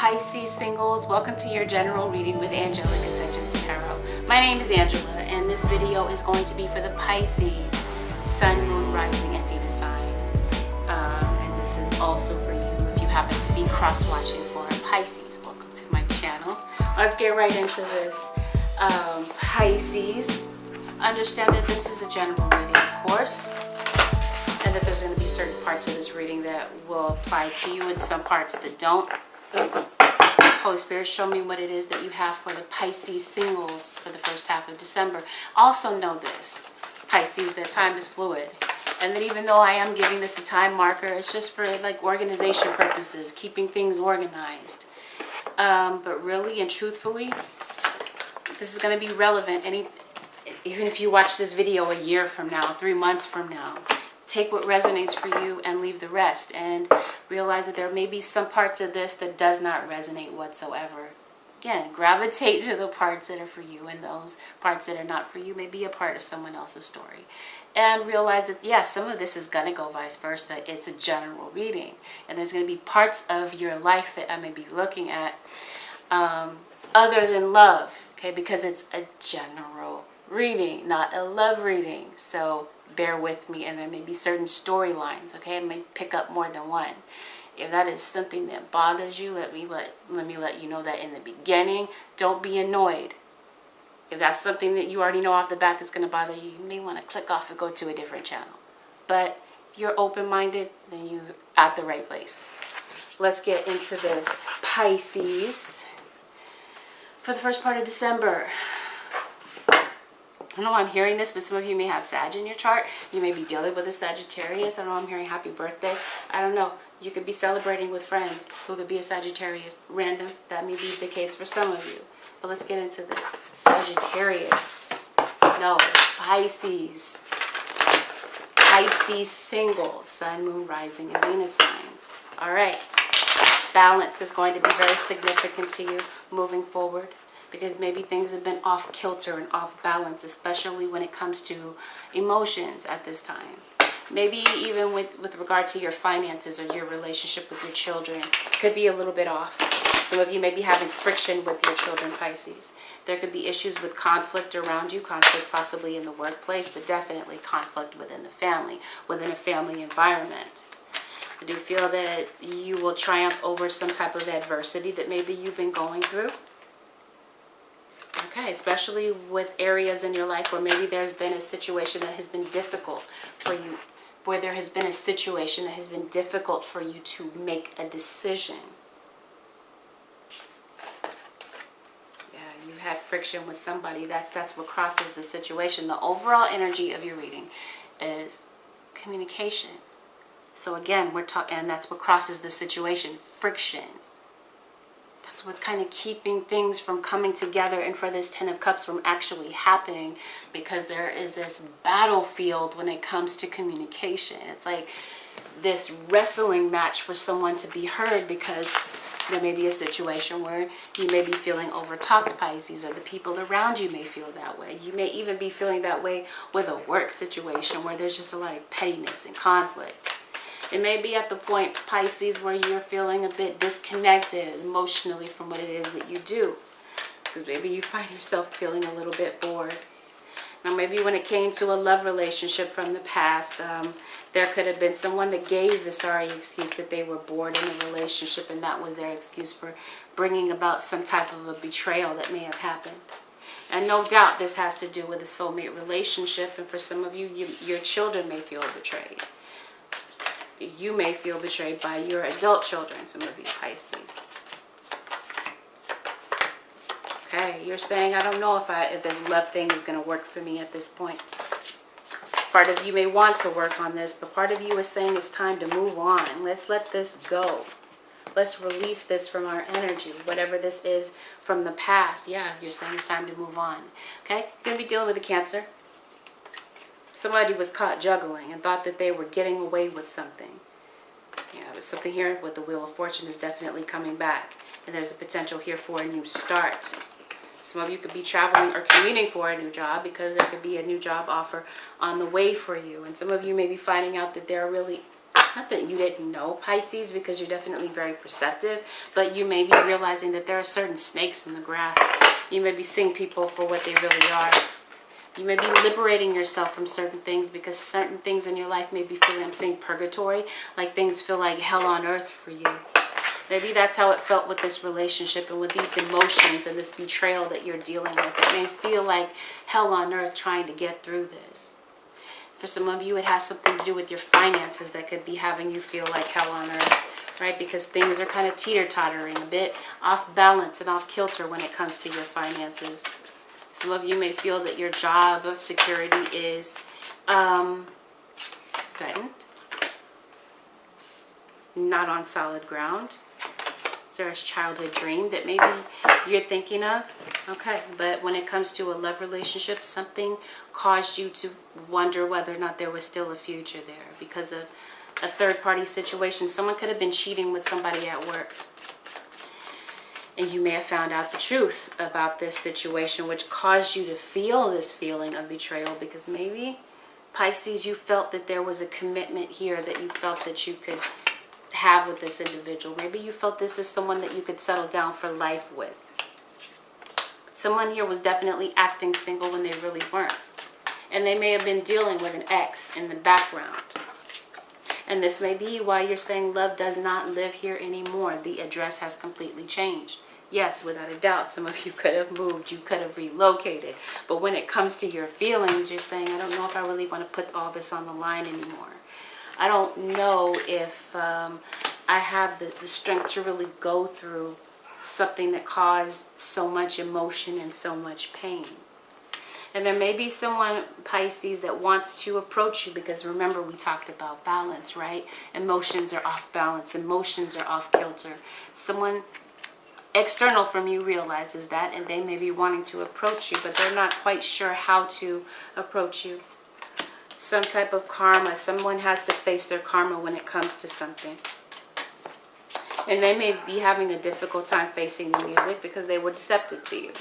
Pisces singles, welcome to your general reading with Angelic Ascensions Tarot. My name is Angela, and this video is going to be for the Pisces, Sun, Moon, Rising, and Venus signs. And this is also for you if you happen to be cross-watching for Pisces. Welcome to my channel. Let's get right into this. Pisces, understand that this is a general reading, of course, and that there's going to be certain parts of this reading that will apply to you and some parts that don't. Holy Spirit, show me what it is that you have for the Pisces singles for the first half of December. Also know this, Pisces, that time is fluid. And that even though I am giving this a time marker, it's just for like organization purposes, keeping things organized. But really and truthfully, this is going to be relevant even if you watch this video a year from now, 3 months from now. Take what resonates for you and leave the rest, and realize that there may be some parts of this that does not resonate whatsoever. Again, gravitate to the parts that are for you, and those parts that are not for you may be a part of someone else's story. And realize that, yes, some of this is going to go vice versa. It's a general reading, and there's going to be parts of your life that I may be looking at other than love, okay, because it's a general reading, not a love reading. So bear with me, and there may be certain storylines, okay? I may pick up more than one. If that is something that bothers you, let me let you know that in the beginning. Don't be annoyed. If that's something that you already know off the bat that's going to bother you, you may want to click off and go to a different channel. But if you're open-minded, then you're at the right place. Let's get into this. Pisces, for the first part of December. I know I'm hearing this, but some of you may have Sag in your chart. You may be dealing with a Sagittarius. I know I'm hearing happy birthday. I don't know. You could be celebrating with friends who could be a Sagittarius. Random. That may be the case for some of you. But let's get into this. Sagittarius. No. Pisces. Pisces singles. Sun, Moon, Rising, and Venus signs. All right. Balance is going to be very significant to you moving forward, because maybe things have been off kilter and off balance, especially when it comes to emotions at this time. Maybe even with regard to your finances or your relationship with your children could be a little bit off. Some of you may be having friction with your children, Pisces. There could be issues with conflict around you, conflict possibly in the workplace, but definitely conflict within the family, within a family environment. I do feel that you will triumph over some type of adversity that maybe you've been going through. Okay, especially with areas in your life where maybe there's been a situation that has been difficult for you, where there has been a situation that has been difficult for you to make a decision. Yeah, you had friction with somebody. That's what crosses the situation. The overall energy of your reading is communication. So again, we're talking, and that's what crosses the situation, friction. That's what's kind of keeping things from coming together, and for this Ten of Cups from actually happening, because there is this battlefield when it comes to communication. It's like this wrestling match for someone to be heard, because there may be a situation where you may be feeling overtalked, Pisces, or the people around you may feel that way. You may even be feeling that way with a work situation where there's just a lot of pettiness and conflict. It may be at the point, Pisces, where you're feeling a bit disconnected emotionally from what it is that you do. Because maybe you find yourself feeling a little bit bored. Now, maybe when it came to a love relationship from the past, there could have been someone that gave the sorry excuse that they were bored in a relationship, and that was their excuse for bringing about some type of a betrayal that may have happened. And no doubt this has to do with a soulmate relationship, and for some of you, your children may feel betrayed. You may feel betrayed by your adult children, some of you Pisces. Okay, you're saying, I don't know if this love thing is going to work for me at this point. Part of you may want to work on this, but part of you is saying it's time to move on. Let's let this go. Let's release this from our energy, whatever this is from the past. Yeah, you're saying it's time to move on. Okay, you're going to be dealing with a Cancer. Somebody was caught juggling and thought that they were getting away with something. Yeah, but something here with the Wheel of Fortune is definitely coming back. And there's a potential here for a new start. Some of you could be traveling or commuting for a new job, because there could be a new job offer on the way for you. And some of you may be finding out that there are really Not that you didn't know, Pisces, because you're definitely very perceptive, but you may be realizing that there are certain snakes in the grass. You may be seeing people for what they really are. You may be liberating yourself from certain things, because certain things in your life may be feeling, I'm saying purgatory, like things feel like hell on earth for you. Maybe that's how it felt with this relationship and with these emotions and this betrayal that you're dealing with. It may feel like hell on earth trying to get through this. For some of you, it has something to do with your finances that could be having you feel like hell on earth, right? Because things are kind of teeter-tottering, a bit off balance and off kilter when it comes to your finances. Some of you may feel that your job security is threatened, not on solid ground. Is there a childhood dream that maybe you're thinking of? Okay, but when it comes to a love relationship, something caused you to wonder whether or not there was still a future there because of a third-party situation. Someone could have been cheating with somebody at work, and you may have found out the truth about this situation, which caused you to feel this feeling of betrayal, because maybe, Pisces, you felt that there was a commitment here that you felt that you could have with this individual. Maybe you felt this is someone that you could settle down for life with. Someone here was definitely acting single when they really weren't. And they may have been dealing with an ex in the background. And this may be why you're saying love does not live here anymore. The address has completely changed. Yes, without a doubt, some of you could have moved, you could have relocated. But when it comes to your feelings, you're saying, I don't know if I really want to put all this on the line anymore. I don't know if I have the strength to really go through something that caused so much emotion and so much pain. And there may be someone, Pisces, that wants to approach you, because remember we talked about balance, right? Emotions are off balance. Emotions are off kilter. Someone external from you realizes that, and they may be wanting to approach you, but they're not quite sure how to approach you. Some type of karma. Someone has to face their karma when it comes to something. And they may be having a difficult time facing the music because they were deceptive to you.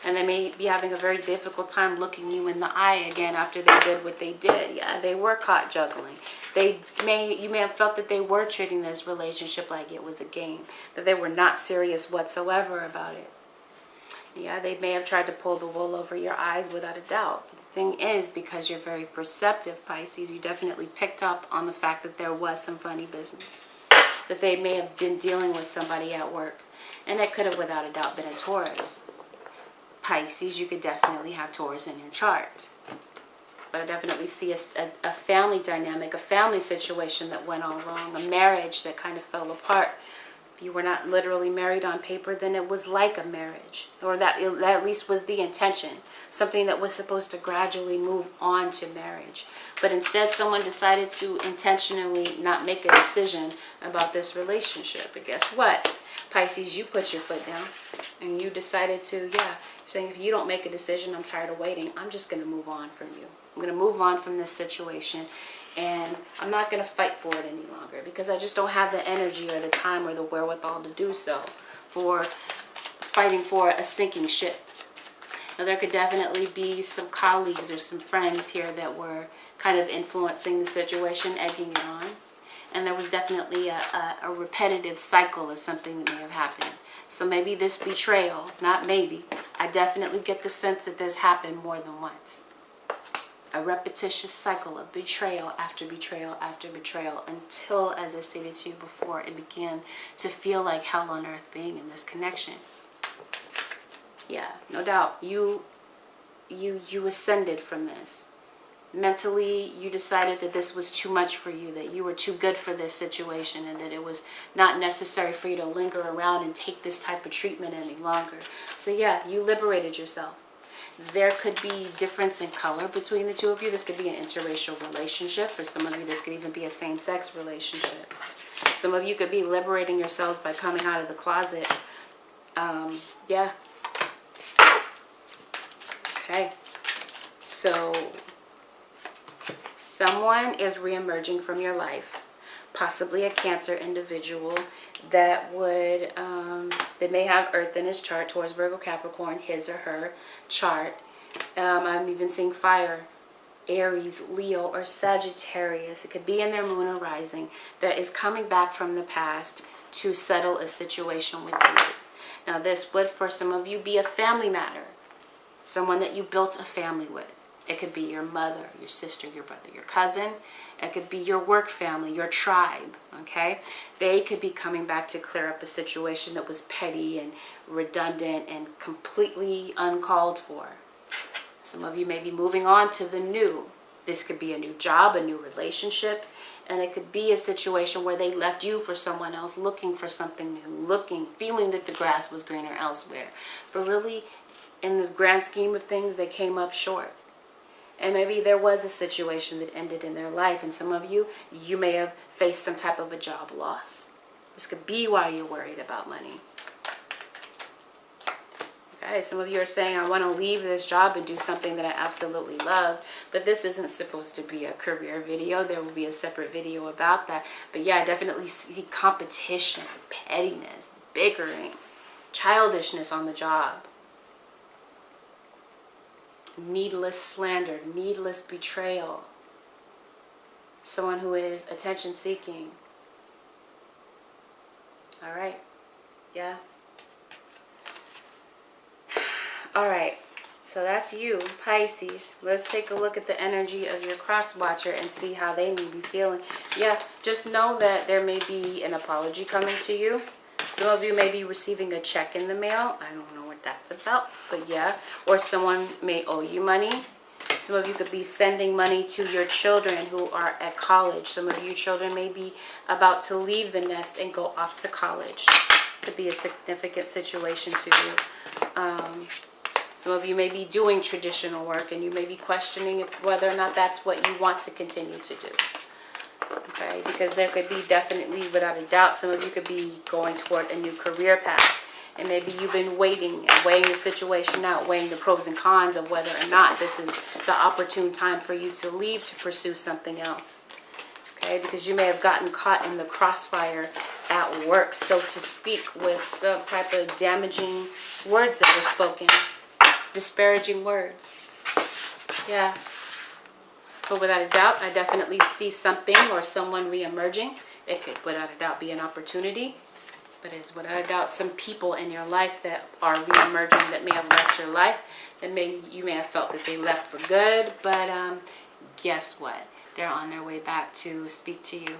And they may be having a very difficult time looking you in the eye again after they did what they did. Yeah, they were caught juggling. You may have felt that they were treating this relationship like it was a game, that they were not serious whatsoever about it. Yeah, they may have tried to pull the wool over your eyes without a doubt. But the thing is, because you're very perceptive, Pisces, you definitely picked up on the fact that there was some funny business. That they may have been dealing with somebody at work. And that could have, without a doubt, been a Taurus. Pisces, you could definitely have Taurus in your chart. But I definitely see a family dynamic, a family situation that went all wrong, a marriage that kind of fell apart. If you were not literally married on paper, then it was like a marriage, or that at least was the intention, something that was supposed to gradually move on to marriage. But instead, someone decided to intentionally not make a decision about this relationship. But guess what? Pisces, you put your foot down, and you decided to, saying if you don't make a decision, I'm tired of waiting. I'm just going to move on from you. I'm going to move on from this situation, and I'm not going to fight for it any longer because I just don't have the energy or the time or the wherewithal to do so for fighting for a sinking ship. Now, there could definitely be some colleagues or some friends here that were kind of influencing the situation, egging it on. And there was definitely a repetitive cycle of something that may have happened. So maybe this betrayal, not maybe, I definitely get the sense that this happened more than once. A repetitious cycle of betrayal after betrayal after betrayal until, as I stated to you before, it began to feel like hell on earth being in this connection. Yeah, no doubt. You ascended from this. Mentally, you decided that this was too much for you, that you were too good for this situation, and that it was not necessary for you to linger around and take this type of treatment any longer. So yeah, you liberated yourself. There could be difference in color between the two of you. This could be an interracial relationship. For some of you, this could even be a same-sex relationship. Some of you could be liberating yourselves by coming out of the closet. Yeah. Okay. So someone is reemerging from your life, possibly a Cancer individual that would, that may have Earth in his chart, Taurus, Virgo, Capricorn, his or her chart. I'm even seeing fire Aries, Leo, or Sagittarius. It could be in their moon or rising that is coming back from the past to settle a situation with you. Now this would, for some of you, be a family matter. Someone that you built a family with. It could be your mother, your sister, your brother, your cousin. It could be your work family, your tribe, okay? They could be coming back to clear up a situation that was petty and redundant and completely uncalled for. Some of you may be moving on to the new. This could be a new job, a new relationship, and it could be a situation where they left you for someone else, looking for something new, feeling that the grass was greener elsewhere. But really, in the grand scheme of things, they came up short. And maybe there was a situation that ended in their life, and some of you, you may have faced some type of a job loss. This could be why you're worried about money. Okay, some of you are saying, I want to leave this job and do something that I absolutely love, but this isn't supposed to be a career video. There will be a separate video about that. But yeah, I definitely see competition, pettiness, bickering, childishness on the job. Needless slander, needless betrayal. Someone who is attention seeking. All right. Yeah. All right. So that's you, Pisces. Let's take a look at the energy of your cross watcher and see how they may be feeling. Yeah, just know that there may be an apology coming to you. Some of you may be receiving a check in the mail. I don't know what that's about, but yeah. Or someone may owe you money. Some of you could be sending money to your children who are at college. Some of you children may be about to leave the nest and go off to college. Could be a significant situation to you. Some of you may be doing traditional work and you may be questioning whether or not that's what you want to continue to do. Okay, because there could be definitely, without a doubt, some of you could be going toward a new career path. And maybe you've been waiting and weighing the situation out, weighing the pros and cons of whether or not this is the opportune time for you to leave to pursue something else. Okay, because you may have gotten caught in the crossfire at work, so to speak, with some type of damaging words that were spoken, disparaging words. Yeah. But without a doubt, I definitely see something or someone re-emerging. It could, without a doubt, be an opportunity. But it's without a doubt some people in your life that are re-emerging that may have left your life. That you may have felt that they left for good. But guess what? They're on their way back to speak to you.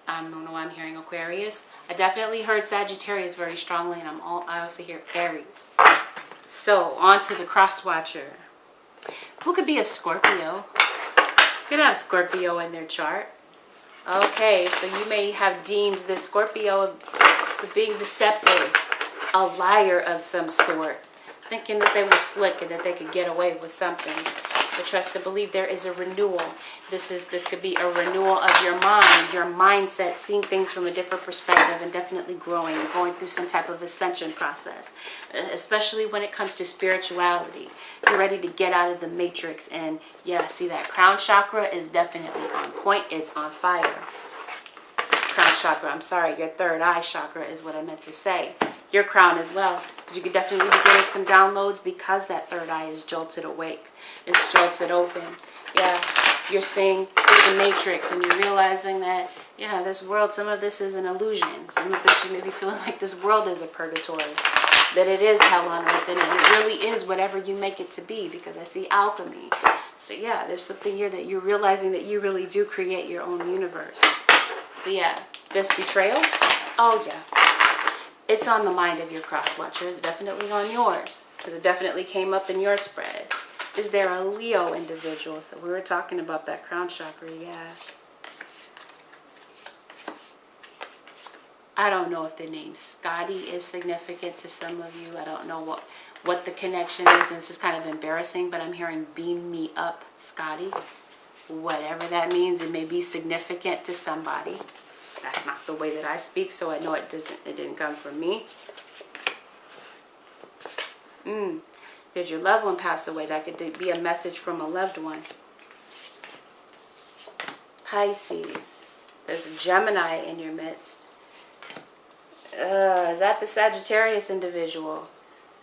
I don't know why I'm hearing Aquarius. I definitely heard Sagittarius very strongly, and I also hear Aries. So, on to the cross watcher. Who could be a Scorpio? Could have Scorpio in their chart. Okay, so you may have deemed this Scorpio being deceptive, a liar of some sort, thinking that they were slick and that they could get away with something. But trust and believe there is a renewal. This could be a renewal of your mind, your mindset, seeing things from a different perspective and definitely growing and going through some type of ascension process, especially when it comes to spirituality. You're ready to get out of the matrix, and yeah, see that crown chakra is definitely on point. It's on fire. Crown chakra, I'm sorry, your third eye chakra is what I meant to say. Your crown as well, because you could definitely be getting some downloads because that third eye is jolted awake. It's jolted open. Yeah, you're seeing through the matrix and you're realizing that, yeah, this world, some of this is an illusion. Some of this you may be feeling like this world is a purgatory. That it is hell on earth, and it really is whatever you make it to be, because I see alchemy. So yeah, there's something here that you're realizing that you really do create your own universe. But yeah, this betrayal, oh yeah. It's on the mind of your cross watcher. It's definitely on yours, because it definitely came up in your spread. Is there a Leo individual? So we were talking about that crown chakra, yeah. I don't know if the name Scotty is significant to some of you. I don't know what the connection is, and this is kind of embarrassing, but I'm hearing beam me up, Scotty. Whatever that means, it may be significant to somebody. That's not the way that I speak, so I know it didn't come from me. Did your loved one pass away? That could be a message from a loved one. Pisces. There's a Gemini in your midst. Is that the Sagittarius individual?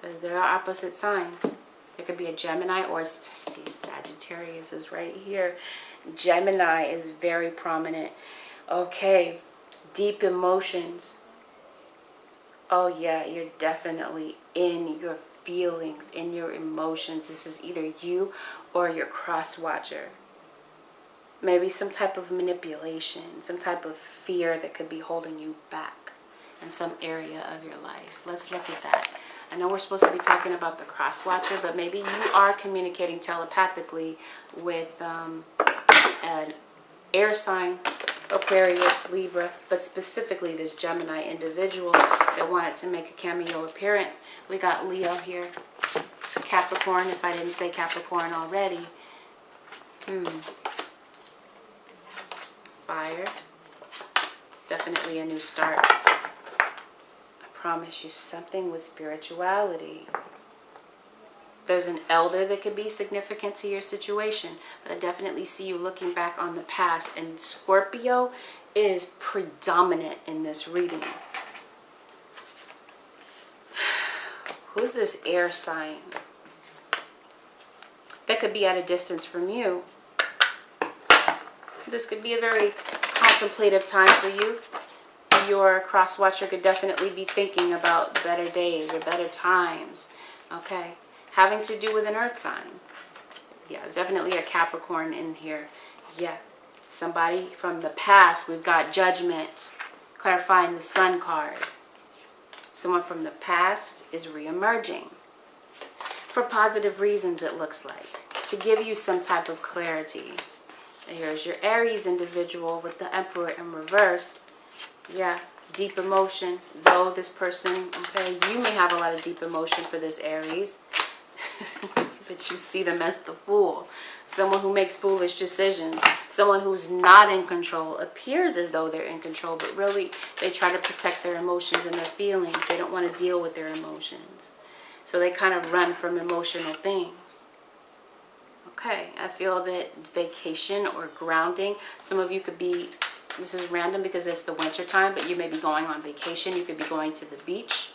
Because there are opposite signs. There could be a Gemini or Sagittarius. Sagittarius is right here. Gemini is very prominent. Okay, deep emotions. Oh yeah, you're definitely in your feelings, in your emotions. This is either you or your cross-watcher. Maybe some type of manipulation, some type of fear that could be holding you back in some area of your life. Let's look at that. I know we're supposed to be talking about the cross-watcher, but maybe you are communicating telepathically with an air sign, Aquarius, Libra, but specifically this Gemini individual that wanted to make a cameo appearance. We got Leo here, Capricorn, if I didn't say Capricorn already. Fire. Definitely a new start. I promise you something with spirituality. There's an elder that could be significant to your situation, but I definitely see you looking back on the past, and Scorpio is predominant in this reading. Who's this air sign that could be at a distance from you? This could be a very contemplative time for you. Your cross-watcher could definitely be thinking about better days or better times. Okay. Having to do with an earth sign. Yeah, there's definitely a Capricorn in here. Yeah. Somebody from the past. We've got Judgment. Clarifying the Sun card. Someone from the past is re-emerging. For positive reasons, it looks like. To give you some type of clarity. Here's your Aries individual with the Emperor in reverse. Yeah, deep emotion. Though this person, okay, you may have a lot of deep emotion for this Aries. But you see them as the Fool. Someone who makes foolish decisions. Someone who's not in control. Appears as though they're in control, but really they try to protect their emotions and their feelings. They don't want to deal with their emotions. So they kind of run from emotional things. Okay, I feel that vacation or grounding, some of you could be, this is random because it's the winter time, but you may be going on vacation. You could be going to the beach.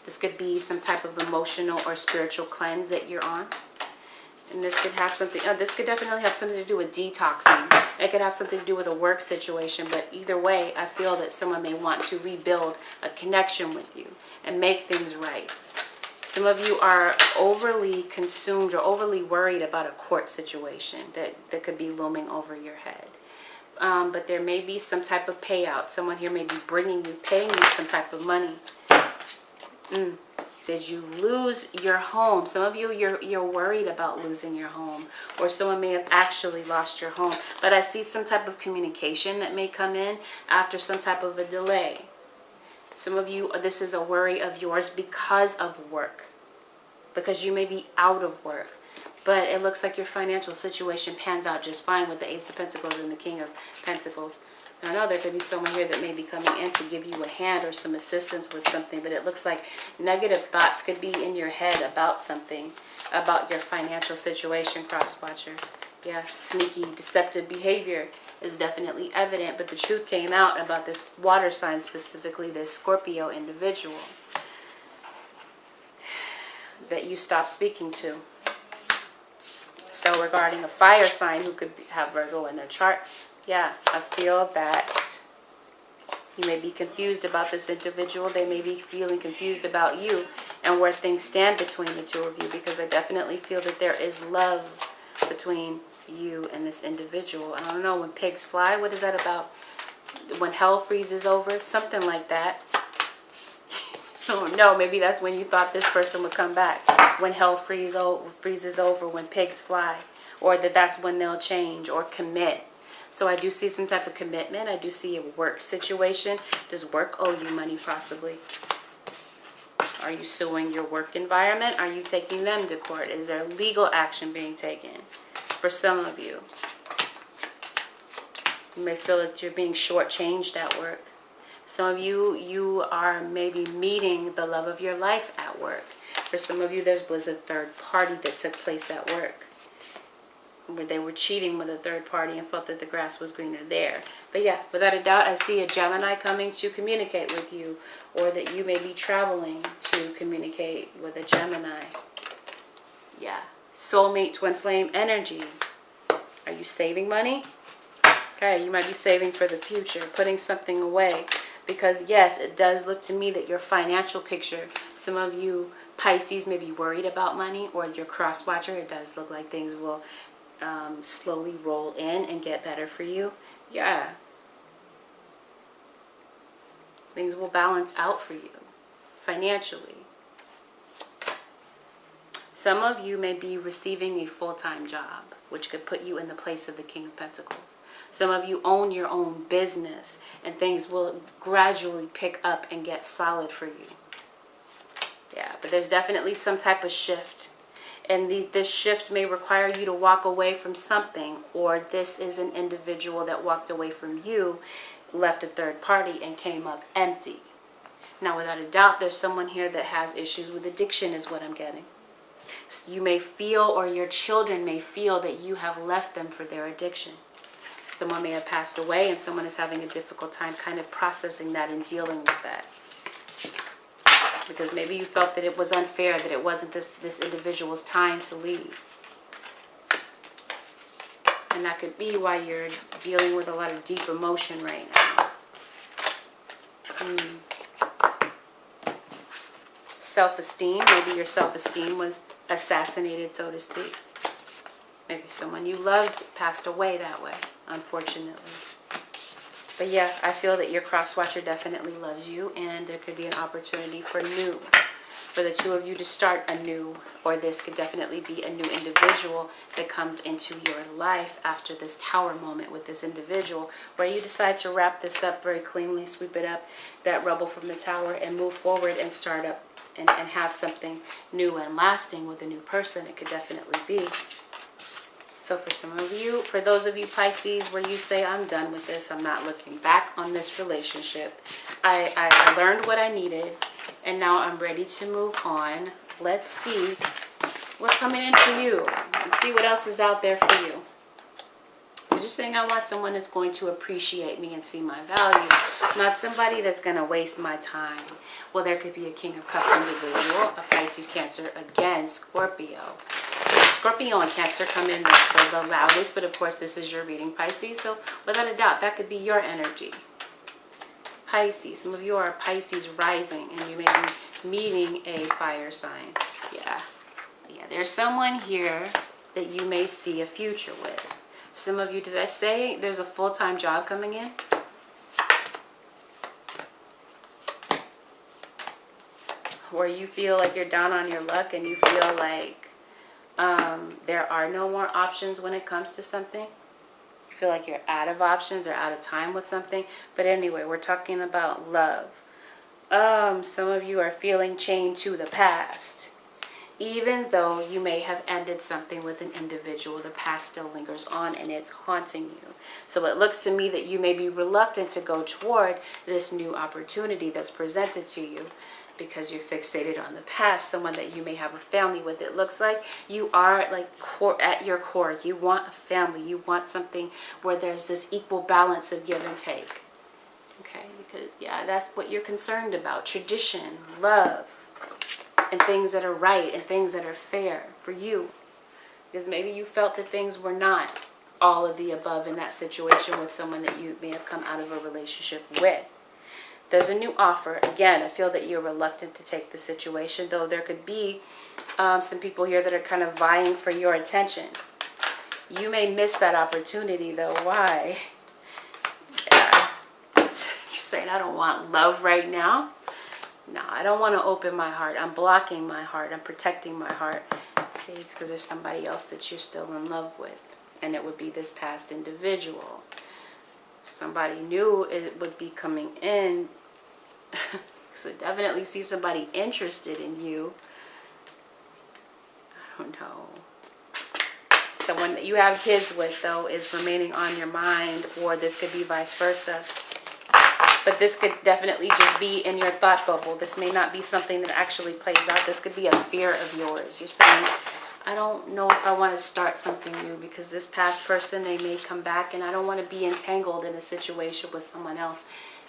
This could be some type of emotional or spiritual cleanse that you're on. And this could have something, this could definitely have something to do with detoxing. It could have something to do with a work situation, but either way, I feel that someone may want to rebuild a connection with you and make things right. Some of you are overly consumed or overly worried about a court situation that could be looming over your head. But there may be some type of payout. Someone here may be paying you some type of money. Did you lose your home? Some of you, you're worried about losing your home. Or someone may have actually lost your home. But I see some type of communication that may come in after some type of a delay. Some of you, this is a worry of yours because of work. Because you may be out of work. But it looks like your financial situation pans out just fine with the Ace of Pentacles and the King of Pentacles. I know there could be someone here that may be coming in to give you a hand or some assistance with something. But it looks like negative thoughts could be in your head about something. About your financial situation, cross-watcher. Yeah, sneaky, deceptive behavior is definitely evident, but the truth came out about this water sign, specifically this Scorpio individual that you stopped speaking to. So regarding a fire sign who could have Virgo in their chart, yeah, I feel that you may be confused about this individual. They may be feeling confused about you and where things stand between the two of you, because I definitely feel that there is love between you and this individual. I don't know, when pigs fly, what is that about? When hell freezes over, something like that. Oh no, maybe that's when you thought this person would come back. When hell freezes over, when pigs fly. Or that's when they'll change or commit. So I do see some type of commitment. I do see a work situation. Does work owe you money possibly? Are you suing your work environment? Are you taking them to court? Is there legal action being taken? For some of you, you may feel that you're being shortchanged at work. Some of you, you are maybe meeting the love of your life at work. For some of you, there was a third party that took place at work, where they were cheating with a third party and felt that the grass was greener there. But yeah, without a doubt, I see a Gemini coming to communicate with you, or that you may be traveling to communicate with a Gemini. Yeah, Soulmate, twin flame energy. Are you saving money? Okay, you might be saving for the future, putting something away. Because yes, it does look to me that your financial picture, some of you Pisces may be worried about money, or your cross watcher, it does look like things will slowly roll in and get better for you. Yeah. Things will balance out for you financially. Some of you may be receiving a full-time job, which could put you in the place of the King of Pentacles. Some of you own your own business, and things will gradually pick up and get solid for you. Yeah, but there's definitely some type of shift. And this shift may require you to walk away from something, or this is an individual that walked away from you, left a third party, and came up empty. Now, without a doubt, there's someone here that has issues with addiction is what I'm getting. So you may feel, or your children may feel, that you have left them for their addiction. Someone may have passed away, and someone is having a difficult time kind of processing that and dealing with that. Because maybe you felt that it was unfair, that it wasn't this individual's time to leave. And that could be why you're dealing with a lot of deep emotion right now. Self-esteem. Maybe your self-esteem was assassinated, so to speak. Maybe someone you loved passed away that way, unfortunately. But yeah, I feel that your cross-watcher definitely loves you, and there could be an opportunity for new. For the two of you to start anew, or this could definitely be a new individual that comes into your life after this tower moment with this individual, where you decide to wrap this up very cleanly, sweep it up, that rubble from the tower, and move forward and start up and have something new and lasting with a new person. It could definitely be. So for some of you, for those of you Pisces, where you say, I'm done with this, I'm not looking back on this relationship. I learned what I needed, and now I'm ready to move on. Let's see what's coming in for you, and see what else is out there for you. Because you're saying, I want someone that's going to appreciate me and see my value, not somebody that's going to waste my time. Well, there could be a King of Cups individual, a Pisces, Cancer, again, Scorpio. Scorpio and Cancer come in the loudest, but of course this is your reading, Pisces, so without a doubt that could be your energy. Pisces, some of you are Pisces rising, and you may be meeting a fire sign. Yeah, there's someone here that you may see a future with. Some of you, did I say there's a full-time job coming in? Where you feel like you're down on your luck, and you feel like there are no more options when it comes to something. You feel like you're out of options or out of time with something. But anyway, we're talking about love. Some of you are feeling chained to the past. Even though you may have ended something with an individual, the past still lingers on and it's haunting you. So it looks to me that you may be reluctant to go toward this new opportunity that's presented to you, because you're fixated on the past, someone that you may have a family with. It looks like you are like at your core. You want a family. You want something where there's this equal balance of give and take. Okay, because yeah, that's what you're concerned about. Tradition, love, and things that are right and things that are fair for you. Because maybe you felt that things were not all of the above in that situation with someone that you may have come out of a relationship with. There's a new offer. Again, I feel that you're reluctant to take the situation, though there could be some people here that are kind of vying for your attention. You may miss that opportunity, though. Why? Yeah. You're saying, I don't want love right now. No, I don't want to open my heart. I'm blocking my heart. I'm protecting my heart. See, it's because there's somebody else that you're still in love with, and it would be this past individual. Somebody new would be coming in. So definitely see somebody interested in you. I don't know. Someone that you have kids with, though, is remaining on your mind, or this could be vice versa. But this could definitely just be in your thought bubble. This may not be something that actually plays out. This could be a fear of yours. You're saying, I don't know if I want to start something new, because this past person, they may come back, and I don't want to be entangled in a situation with someone else.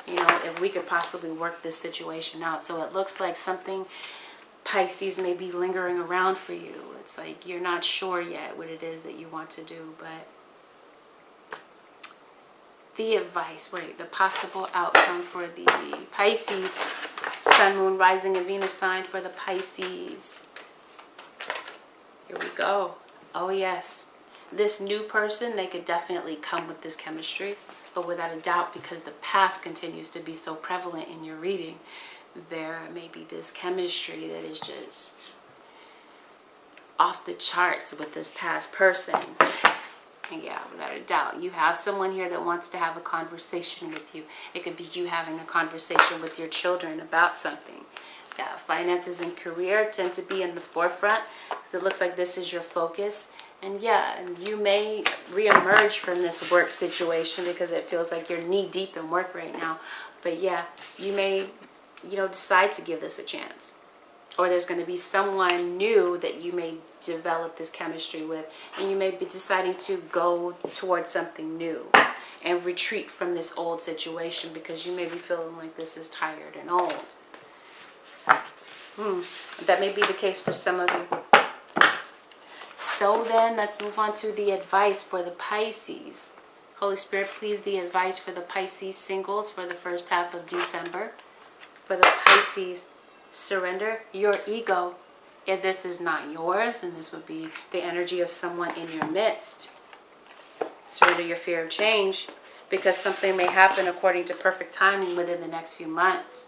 You know, if we could possibly work this situation out. So it looks like something Pisces may be lingering around for you. It's like you're not sure yet what it is that you want to do, but the advice, the possible outcome for the Pisces, Sun, Moon, Rising, and Venus sign for the Pisces. Here we go. Oh yes, this new person, they could definitely come with this chemistry, but without a doubt, because the past continues to be so prevalent in your reading, there may be this chemistry that is just off the charts with this past person. And yeah, without a doubt, you have someone here that wants to have a conversation with you. It could be you having a conversation with your children about something. Yeah, finances and career tend to be in the forefront because it looks like this is your focus. And yeah, and you may reemerge from this work situation because it feels like you're knee deep in work right now. But yeah, you may, decide to give this a chance. Or there's going to be someone new that you may develop this chemistry with. And you may be deciding to go towards something new and retreat from this old situation because you may be feeling like this is tired and old. That may be the case for some of you. So then, let's move on to the advice for the Pisces. Holy Spirit, please, the advice for the Pisces singles for the first half of December. For the Pisces, surrender your ego if this is not yours, and this would be the energy of someone in your midst. Surrender your fear of change because something may happen according to perfect timing within the next few months.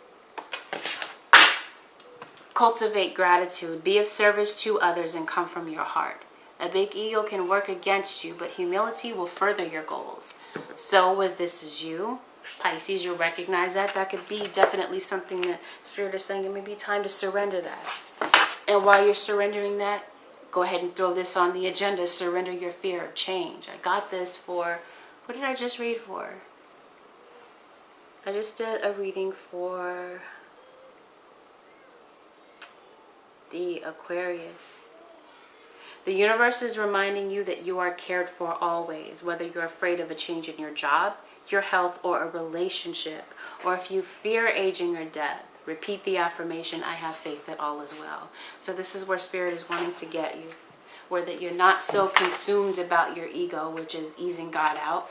Cultivate gratitude. Be of service to others and come from your heart. A big ego can work against you, but humility will further your goals. So with this is you, Pisces, you'll recognize that. That could be definitely something that Spirit is saying it may be time to surrender that. And while you're surrendering that, go ahead and throw this on the agenda. Surrender your fear of change. I got this for, what did I just read for? I just did a reading for the Aquarius. The universe is reminding you that you are cared for always, whether you're afraid of a change in your job, your health, or a relationship, or if you fear aging or death. Repeat the affirmation, I have faith that all is well. So this is where Spirit is wanting to get you, where that you're not so consumed about your ego, which is easing God out,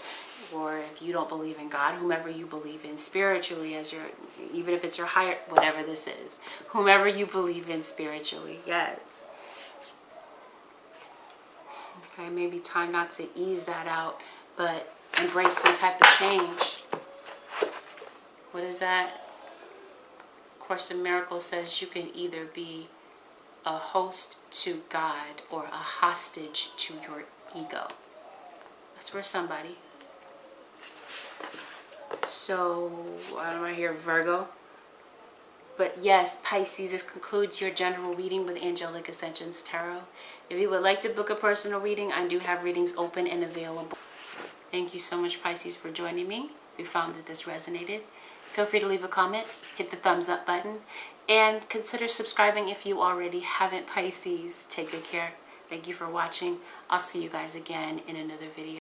or if you don't believe in God, whomever you believe in spiritually as your, even if it's your higher, whatever this is, whomever you believe in spiritually, yes. Okay, maybe time not to ease that out, but embrace some type of change. What is that? Course in Miracles says you can either be a host to God or a hostage to your ego. That's for somebody. So, I'm right here, Virgo. But yes, Pisces, this concludes your general reading with Angelic Ascensions Tarot. If you would like to book a personal reading, I do have readings open and available. Thank you so much, Pisces, for joining me. We found that this resonated. Feel free to leave a comment, hit the thumbs up button, and consider subscribing if you already haven't, Pisces. Take good care. Thank you for watching. I'll see you guys again in another video.